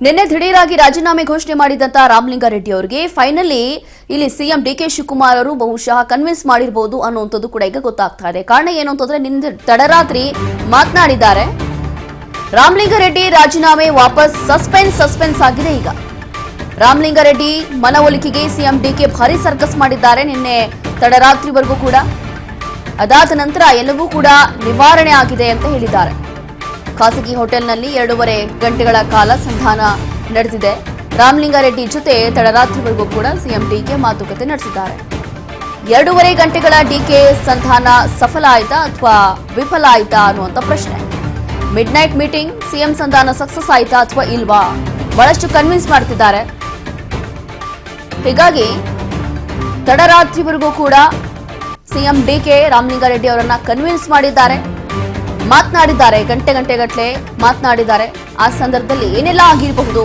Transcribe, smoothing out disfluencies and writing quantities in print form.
ನಿನ್ನೆ ದಿಢೀರಾಗಿ ರಾಜೀನಾಮೆ ಘೋಷಣೆ ಮಾಡಿದಂತ ರಾಮಲಿಂಗಾರೆಡ್ಡಿ ಅವರಿಗೆ ಫೈನಲಿ ಇಲ್ಲಿ ಸಿಎಂ ಡಿಕೆ ಶಿವಕುಮಾರ್ ಅವರು ಬಹುಶಃ ಕನ್ವಿನ್ಸ್ ಮಾಡಿರಬಹುದು ಅನ್ನುವಂಥದ್ದು ಕೂಡ ಈಗ ಗೊತ್ತಾಗ್ತಾ ಇದೆ. ಕಾರಣ ಏನು ಅಂತಂದ್ರೆ ನಿನ್ನೆ ತಡರಾತ್ರಿ ಮಾತನಾಡಿದ್ದಾರೆ. ರಾಮಲಿಂಗಾರೆಡ್ಡಿ ರಾಜೀನಾಮೆ ವಾಪಸ್ ಸಸ್ಪೆನ್ಸ್ ಆಗಿದೆ. ಈಗ ರಾಮಲಿಂಗಾರೆಡ್ಡಿ ಮನವೊಲಿಕೆಗೆ ಸಿಎಂ ಡಿಕೆ ಭಾರಿ ಸರ್ಕಸ್ ಮಾಡಿದ್ದಾರೆ ನಿನ್ನೆ ತಡರಾತ್ರಿವರೆಗೂ ಕೂಡ. ಅದಾದ ನಂತರ ಎಲ್ಲವೂ ಕೂಡ ನಿವಾರಣೆ ಆಗಿದೆ ಅಂತ ಹೇಳಿದ್ದಾರೆ. ಖಾಸಗಿ ಹೋಟೆಲ್ನಲ್ಲಿ 2.5 ಗಂಟೆಗಳ ಕಾಲ ಸಂಧಾನ ನಡೆದಿದೆ. ರಾಮಲಿಂಗಾರೆಡ್ಡಿ ಜೊತೆ ತಡರಾತ್ರಿವರೆಗೂ ಕೂಡ ಸಿಎಂ ಡಿಕೆ ಮಾತುಕತೆ ನಡೆಸಿದ್ದಾರೆ. 2.5 ಗಂಟೆಗಳ ಡಿಕೆ ಸಂಧಾನ ಸಫಲ ಆಯ್ತಾ ಅಥವಾ ವಿಫಲ ಆಯ್ತಾ ಅನ್ನುವಂಥ ಪ್ರಶ್ನೆ. ಮಿಡ್ ನೈಟ್ ಮೀಟಿಂಗ್, ಸಿಎಂ ಸಂಧಾನ ಸಕ್ಸಸ್ ಆಯ್ತಾ ಅಥವಾ ಇಲ್ವಾ, ಬಹಳಷ್ಟು ಕನ್ವಿನ್ಸ್ ಮಾಡ್ತಿದ್ದಾರೆ. ಹೀಗಾಗಿ ತಡರಾತ್ರಿವರೆಗೂ ಕೂಡ ಸಿಎಂ ಡಿಕೆ ರಾಮಲಿಂಗಾರೆಡ್ಡಿ ಅವರನ್ನ ಕನ್ವಿನ್ಸ್ ಮಾಡಿದ್ದಾರೆ, ಮಾತನಾಡಿದ್ದಾರೆ. ಗಂಟೆಗಟ್ಟಲೆ ಮಾತನಾಡಿದ್ದಾರೆ. ಆ ಸಂದರ್ಭದಲ್ಲಿ ಏನೆಲ್ಲ ಆಗಿರಬಹುದು